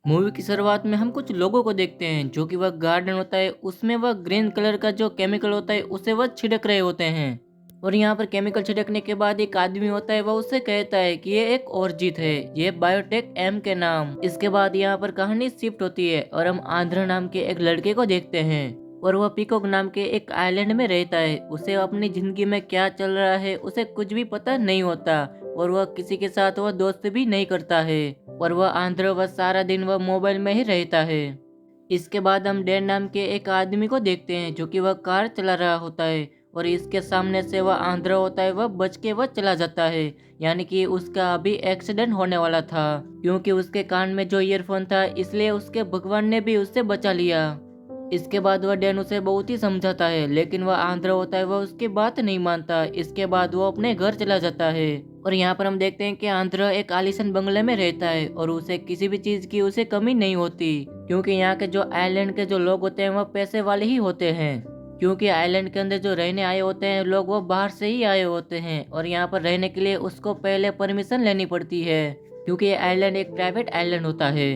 Movie की शुरुआत में हम कुछ लोगों को देखते हैं जो कि वह गार्डन होता है उसमें वह ग्रीन कलर का जो केमिकल होता है उसे वह छिड़क रहे होते हैं। और यहाँ पर केमिकल छिड़कने के बाद एक आदमी होता है वह उससे कहता है कि ये एक और जीत है, ये बायोटेक एम के नाम। इसके बाद यहाँ पर कहानी शिफ्ट होती है और हम आंध्र नाम के एक लड़के को देखते हैं। और वह पीकॉक नाम के एक आइलैंड में रहता है। उसे अपनी जिंदगी में क्या चल रहा है उसे कुछ भी पता नहीं होता। और वह किसी के साथ वह दोस्त भी नहीं करता है। और वह आंध्र वह सारा दिन वह मोबाइल में ही रहता है। इसके बाद हम डैन नाम के एक आदमी को देखते हैं जो कि वह कार चला रहा होता है। और इसके सामने से वह आंध्र होता है वह बच के वह चला जाता है। यानी कि उसका अभी एक्सीडेंट होने वाला था, क्योंकि उसके कान में जो ईयरफोन था इसलिए उसके भगवान ने भी उससे बचा लिया। इसके बाद वह डैन उसे बहुत ही समझाता है, लेकिन वह आंध्र होता है वह उसकी बात नहीं मानता। इसके बाद वो अपने घर चला जाता है। और यहाँ पर हम देखते हैं कि आंध्र एक आलीशान बंगले में रहता है और उसे किसी भी चीज की उसे कमी नहीं होती, क्योंकि यहाँ के जो आइलैंड के जो लोग होते हैं वह पैसे वाले ही होते हैं। क्योंकि आइलैंड के अंदर जो रहने आए होते हैं लोग वो बाहर से ही आए होते हैं और यहाँ पर रहने के लिए उसको पहले परमिशन लेनी पड़ती है, क्योंकि ये आइलैंड एक प्राइवेट आइलैंड होता है।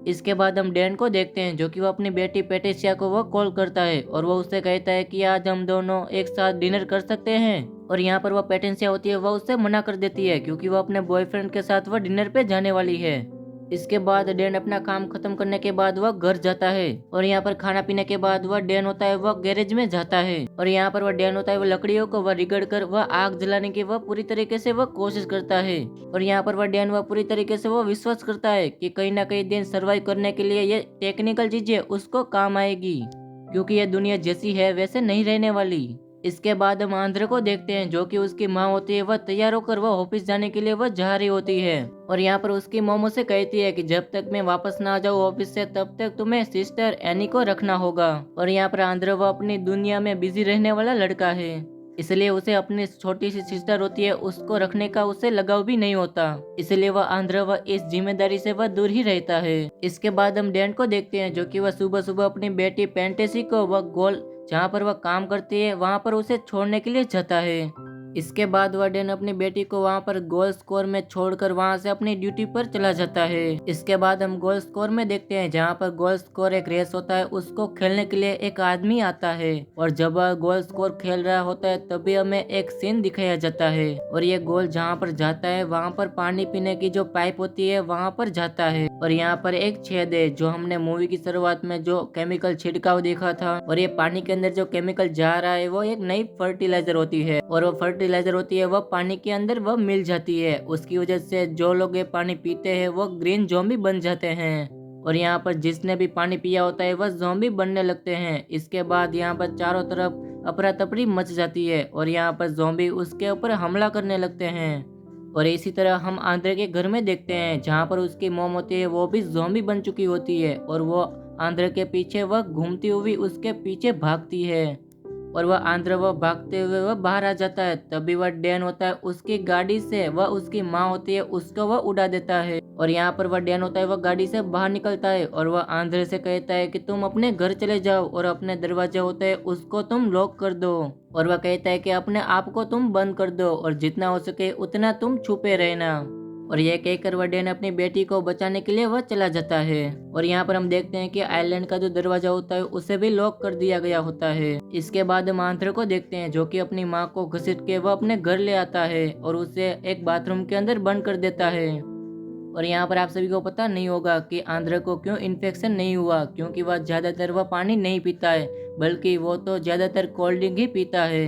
इसके बाद हम डैन को देखते हैं जो कि वो अपनी बेटी पेटिसिया को वो कॉल करता है और वो उससे कहता है कि आज हम दोनों एक साथ डिनर कर सकते हैं। और यहाँ पर वह पेटेंसिया होती है वह उससे मना कर देती है, क्योंकि वह अपने बॉयफ्रेंड के साथ वह डिनर पे जाने वाली है। इसके बाद डैन अपना काम खत्म करने के बाद वह घर जाता है। और यहाँ पर खाना पीने के बाद वह डैन होता है वह गैरेज में जाता है। और यहाँ पर वह डैन होता है वह लकड़ियों को वह रिगड़ कर वह आग जलाने की वह पूरी तरीके से वह कोशिश करता है। और यहाँ पर वह डैन वह पूरी तरीके से वह विश्वास करता है कि कहीं ना कहीं दिन सर्वाइव करने के लिए ये टेक्निकल चीजें उसको काम आएगी, क्योंकि ये दुनिया जैसी है वैसे नहीं रहने वाली। इसके बाद हम आंध्र को देखते हैं जो कि उसकी माँ होती है वह तैयार होकर वह ऑफिस जाने के लिए वह जा रही होती है। और यहाँ पर उसकी मोमो से कहती है कि जब तक मैं वापस ना आ जाऊँ ऑफिस से तब तक तुम्हें सिस्टर एनी को रखना होगा। और यहाँ पर आंध्र वह अपनी दुनिया में बिजी रहने वाला लड़का है, इसलिए उसे अपनी छोटी सी सिस्टर होती है उसको रखने का उसे लगाव भी नहीं होता। इसलिए वह आंध्र वह इस जिम्मेदारी से वह दूर ही रहता है। इसके बाद हम डैन को देखते हैं जो कि वह सुबह सुबह अपनी बेटी पेंटेसी को वह गोल जहाँ पर वह काम करती है वहाँ पर उसे छोड़ने के लिए जाता है। इसके बाद वह डैन अपनी बेटी को वहाँ पर गोल स्कोर में छोड़कर वहाँ से अपनी ड्यूटी पर चला जाता है। इसके बाद हम गोल स्कोर में देखते हैं जहाँ पर गोल स्कोर एक रेस होता है, उसको खेलने के लिए एक आदमी आता है। और जब वह गोल स्कोर खेल रहा होता है तभी हमें एक सीन दिखाया जाता है। और ये गोल जहाँ पर जाता है वहाँ पर पानी पीने की जो पाइप होती है वहाँ पर जाता है। और यहाँ पर एक छेद है जो हमने मूवी की शुरुआत में जो केमिकल छिड़काव देखा था। और ये पानी के अंदर जो केमिकल जा रहा है वो एक नई फर्टिलाइजर होती है। और वो फर्टिलाइजर होती है वह पानी के अंदर वह मिल जाती है। उसकी वजह से जो लोग ये पानी पीते हैं वो ग्रीन ज़ॉम्बी बन जाते हैं। और यहाँ पर जिसने भी पानी पिया होता है वह ज़ॉम्बी बनने लगते हैं। इसके बाद यहाँ पर चारों तरफ अफरा तफरी मच जाती है और यहाँ पर ज़ॉम्बी उसके ऊपर हमला करने लगते हैं। और इसी तरह हम आंध्र के घर में देखते हैं जहाँ पर उसकी मोम होती है वो भी ज़ॉम्बी बन चुकी होती है। और वो आंध्र के पीछे वह घूमती हुई उसके पीछे भागती है। और वह आंध्र वह भागते हुए वह बाहर आ जाता है। तभी वह डैन होता है उसकी गाड़ी से वह उसकी माँ होती है उसको वह उड़ा देता है। और यहाँ पर वह डैन होता है वह गाड़ी से बाहर निकलता है और वह आंध्र से कहता है कि तुम अपने घर चले जाओ और अपने दरवाजे होते है उसको तुम लॉक कर दो। और वह कहता है कि अपने आप को तुम बंद कर दो और जितना हो सके उतना तुम छुपे रहना। और यह कहकर वह डैन अपनी बेटी को बचाने के लिए वह चला जाता है। और यहाँ पर हम देखते हैं कि आइलैंड का जो दरवाजा होता है उसे भी लॉक कर दिया गया होता है। इसके बाद हम आंध्र को देखते हैं जो कि अपनी माँ को घसीट के वह अपने घर ले आता है और उसे एक बाथरूम के अंदर बंद कर देता है। और यहाँ पर आप सभी को पता नहीं होगा कि आंध्र को क्यों इन्फेक्शन नहीं हुआ, क्योंकि वह ज्यादातर वह पानी नहीं पीता है बल्कि वो तो ज्यादातर कोल्ड ड्रिंक ही पीता है।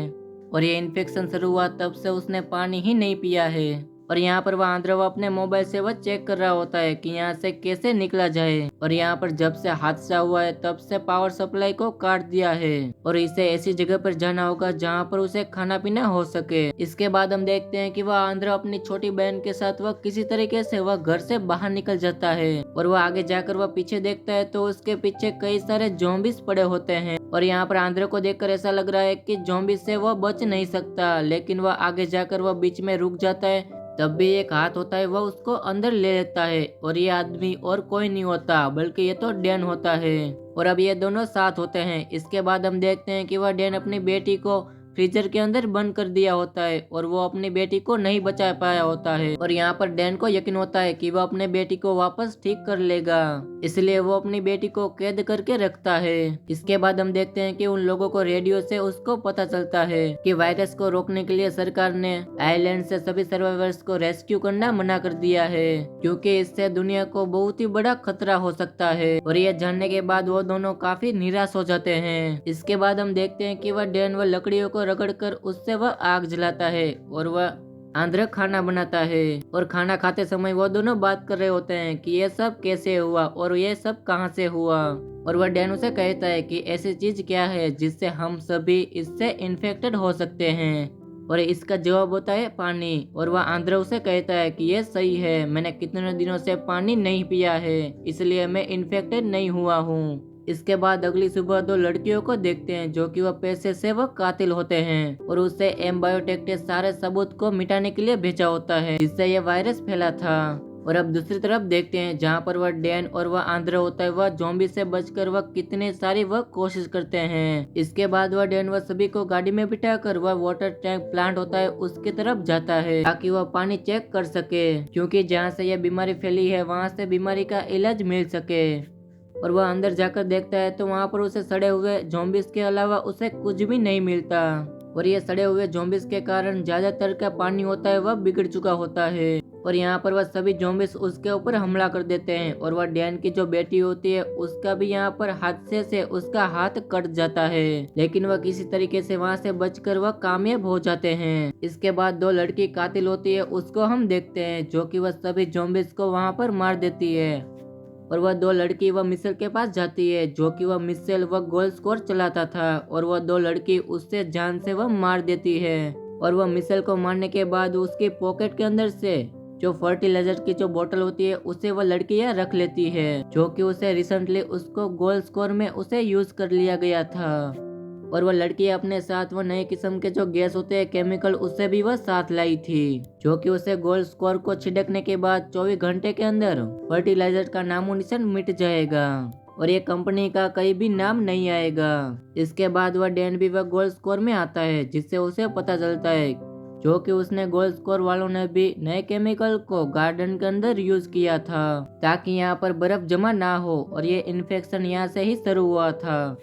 और ये इन्फेक्शन शुरू हुआ तब से उसने पानी ही नहीं पिया है। और यहाँ पर वह आंध्र वह अपने मोबाइल से वह चेक कर रहा होता है कि यहाँ से कैसे निकला जाए। और यहाँ पर जब से हादसा हुआ है तब से पावर सप्लाई को काट दिया है और इसे ऐसी जगह पर जाना होगा जहाँ पर उसे खाना पीना हो सके। इसके बाद हम देखते हैं कि वह आंध्र अपनी छोटी बहन के साथ वह किसी तरीके से वह घर से बाहर निकल जाता है। और वह आगे जाकर वह पीछे देखता है तो उसके पीछे कई सारे ज़ॉम्बीज पड़े होते हैं। और यहाँ पर आंध्र को देखकर ऐसा लग रहा है कि ज़ॉम्बी से वह बच नहीं सकता, लेकिन वह आगे जाकर वह बीच में रुक जाता है। तब भी एक हाथ होता है वह उसको अंदर ले लेता है और ये आदमी और कोई नहीं होता बल्कि ये तो डैन होता है। और अब ये दोनों साथ होते हैं। इसके बाद हम देखते हैं कि वह डैन अपनी बेटी को फ्रीजर के अंदर बंद कर दिया होता है और वो अपनी बेटी को नहीं बचा पाया होता है। और यहाँ पर डैन को यकीन होता है कि वो अपने बेटी को वापस ठीक कर लेगा, इसलिए वो अपनी बेटी को कैद करके रखता है। इसके बाद हम देखते हैं कि उन लोगों को रेडियो से उसको पता चलता है कि वायरस को रोकने के लिए सरकार ने आइलैंड से सभी सर्वाइवर्स को रेस्क्यू करना मना कर दिया है, क्योंकि इससे दुनिया को बहुत ही बड़ा खतरा हो सकता है। और ये जानने के बाद वो दोनों काफी निराश हो जाते हैं। इसके बाद हम देखते हैं कि वह डैन व लकड़ियों को रगड़कर उससे वह आग जलाता है और वह आंध्र खाना बनाता है। और खाना खाते समय वो दोनों बात कर रहे होते हैं कि ये सब कैसे हुआ और ये सब कहां से हुआ। और वह डैन उसे कहता है कि ऐसी चीज क्या है जिससे हम सभी इससे इन्फेक्टेड हो सकते हैं। और इसका जवाब होता है पानी। और वह आंध्र उसे कहता है कि ये सही है, मैंने कितने दिनों से पानी नहीं पिया है, इसलिए मैं इन्फेक्टेड नहीं हुआ हूँ। इसके बाद अगली सुबह दो लड़कियों को देखते हैं जो कि वह पैसे से वह कातिल होते हैं और उसे एम बायोटेक के सारे सबूत को मिटाने के लिए भेजा होता है जिससे यह वायरस फैला था। और अब दूसरी तरफ देखते हैं जहाँ पर वह डैन और वह आंध्र होता है, वह ज़ॉम्बी से बचकर वह कितने सारी वह कोशिश करते हैं। इसके बाद वह डैन वह सभी को गाड़ी में बिठाकर वह वाटर टैंक प्लांट होता है उसकी तरफ जाता है ताकि वह पानी चेक कर सके, क्योंकि जहाँ से यह बीमारी फैली है वहाँ से बीमारी का इलाज मिल सके। और वह अंदर जाकर देखता है तो वहाँ पर उसे सड़े हुए ज़ॉम्बीज के अलावा उसे कुछ भी नहीं मिलता। और ये सड़े हुए ज़ॉम्बीज के कारण ज्यादातर का पानी होता है वह बिगड़ चुका होता है। और यहाँ पर वह सभी ज़ॉम्बीज उसके ऊपर हमला कर देते हैं और वह डैन की जो बेटी होती है उसका भी यहाँ पर हादसे से उसका हाथ कट जाता है, लेकिन वह किसी तरीके से वहाँ से बचकर वह कामयाब हो जाते हैं। इसके बाद दो लड़की कातिल होती है उसको हम देखते हैं जो कि वह सभी ज़ॉम्बीज को वहाँ पर मार देती है। और वह दो लड़की वह मिशेल के पास जाती है जो कि वह मिशेल वह गोल स्कोर चलाता था और वह दो लड़की उससे जान से वह मार देती है। और वह मिशेल को मारने के बाद उसके पॉकेट के अंदर से जो फर्टिलाइजर की जो बोतल होती है उसे वह लड़कियां रख लेती है जो कि उसे रिसेंटली उसको गोल स्कोर में उसे यूज कर लिया गया था। और वह लड़की अपने साथ वह नए किस्म के जो गैस होते हैं केमिकल उसे भी वह साथ लाई थी जो कि उसे गोल स्कोर को छिड़कने के बाद 24 घंटे के अंदर फर्टिलाइजर का नामो निशान मिट जाएगा और ये कंपनी का कहीं भी नाम नहीं आएगा। इसके बाद वह डैन भी वह गोल स्कोर में आता है जिससे उसे पता चलता है जो कि उसने गोल स्कोर वालों ने भी नए केमिकल को गार्डन के अंदर यूज किया था ताकि यहाँ पर बर्फ जमा ना हो और ये इन्फेक्शन यहाँ से ही शुरू हुआ था।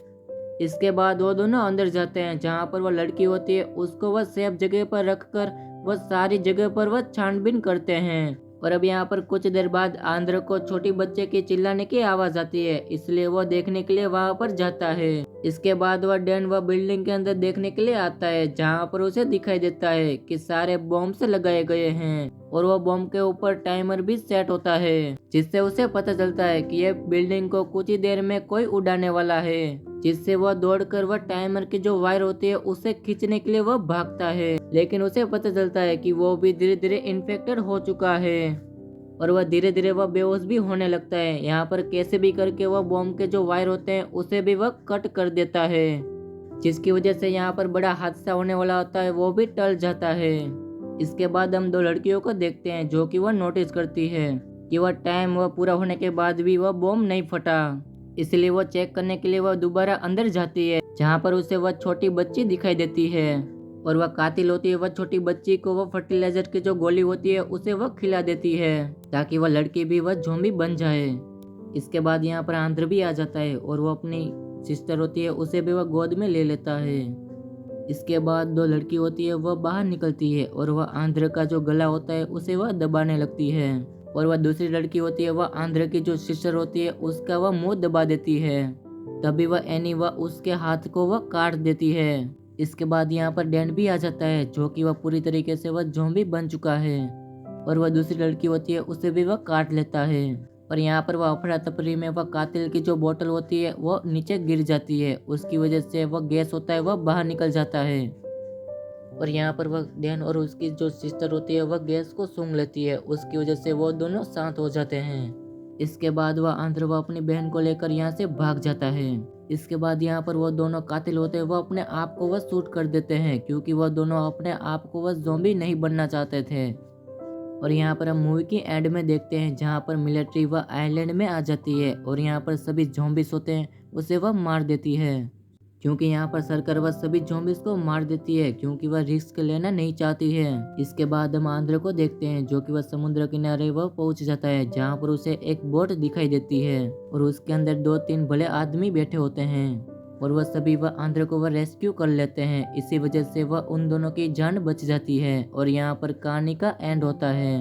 इसके बाद वो दोनों अंदर जाते हैं जहाँ पर वह लड़की होती है उसको वह सेफ जगह पर रखकर वह सारी जगह पर वह छानबीन करते हैं। और अब यहाँ पर कुछ देर बाद आंध्र को छोटी बच्चे की चिल्लाने की आवाज आती है, इसलिए वह देखने के लिए वहाँ पर जाता है। इसके बाद वह डैन वह बिल्डिंग के अंदर देखने के लिए आता है जहाँ पर उसे दिखाई देता है कि सारे बॉम्ब लगाए गए हैं और वह बॉम्ब के ऊपर टाइमर भी सेट होता है जिससे उसे पता चलता है कि यह बिल्डिंग को कुछ ही देर में कोई उड़ाने वाला है, जिससे वह दौड़कर वह टाइमर की जो वायर होती है उसे खींचने के लिए वह भागता है, लेकिन उसे पता चलता है कि वो भी धीरे धीरे इन्फेक्टेड हो चुका है और वह धीरे धीरे वह बेहोश भी होने लगता है। यहाँ पर कैसे भी करके वह बॉम्ब के जो वायर होते हैं उसे भी वह कट कर देता है, जिसकी वजह से यहाँ पर बड़ा हादसा होने वाला होता है वो भी टल जाता है। इसके बाद हम दो लड़कियों को देखते हैं जो कि वह नोटिस करती है कि वह टाइम वह पूरा होने के बाद भी वह बॉम्ब नहीं फटा, इसलिए वो चेक करने के लिए वह दोबारा अंदर जाती है जहाँ पर उसे वह छोटी बच्ची दिखाई देती है और वह कातिल होती है। वह छोटी बच्ची को वह फर्टिलाइजर की जो गोली होती है उसे वह खिला देती है ताकि वह लड़की भी वह ज़ॉम्बी बन जाए। इसके बाद यहाँ पर आंध्र भी आ जाता है और वो अपनी सिस्टर होती है उसे भी वह गोद में ले लेता है। इसके बाद दो लड़की होती है वह बाहर निकलती है और वह आंध्र का जो गला होता है उसे वह दबाने लगती है और वह दूसरी लड़की होती है वह आंध्र की जो सिस्टर होती है उसका वह मुंह दबा देती है। तभी वह एनी वह उसके हाथ को वह काट देती है। इसके बाद यहाँ पर डैन भी आ जाता है जो कि वह पूरी तरीके से वह ज़ॉम्बी बन चुका है और वह दूसरी लड़की होती है उसे भी वह काट लेता है। और यहाँ पर वह अफरा तफरी में वह कातिल की जो बोतल होती है वह नीचे गिर जाती है, उसकी वजह से वह गैस होता है वह बाहर निकल जाता है और यहाँ पर वह डैन और उसकी जो सिस्टर होती है वह गैस को सूंघ लेती है, उसकी वजह से वो दोनों शांत हो जाते हैं। इसके बाद वह आंध्र वह अपनी बहन को लेकर यहाँ से भाग जाता है। इसके बाद यहाँ पर वो दोनों कातिल होते हैं वह अपने आप को वह शूट कर देते हैं क्योंकि वह दोनों अपने आप को वह ज़ॉम्बी नहीं बनना चाहते थे। और यहाँ पर हम मूवी की एंड में देखते हैं जहाँ पर मिलिट्री वह आइलैंड में आ जाती है और यहाँ पर सभी ज़ॉम्बीज होते हैं उसे वह मार देती है। क्योंकि यहाँ पर सरकार वह सभी ज़ॉम्बीज को मार देती है क्योंकि वह रिस्क लेना नहीं चाहती है। इसके बाद हम आंद्रे को देखते हैं जो कि वह समुद्र किनारे वह पहुंच जाता है जहाँ पर उसे एक बोट दिखाई देती है और उसके अंदर 2-3 बड़े आदमी बैठे होते हैं और वह सभी वह आंद्रे को वह रेस्क्यू कर लेते हैं। इसी वजह से वह उन दोनों की जान बच जाती है और यहाँ पर कहानी का एंड होता है।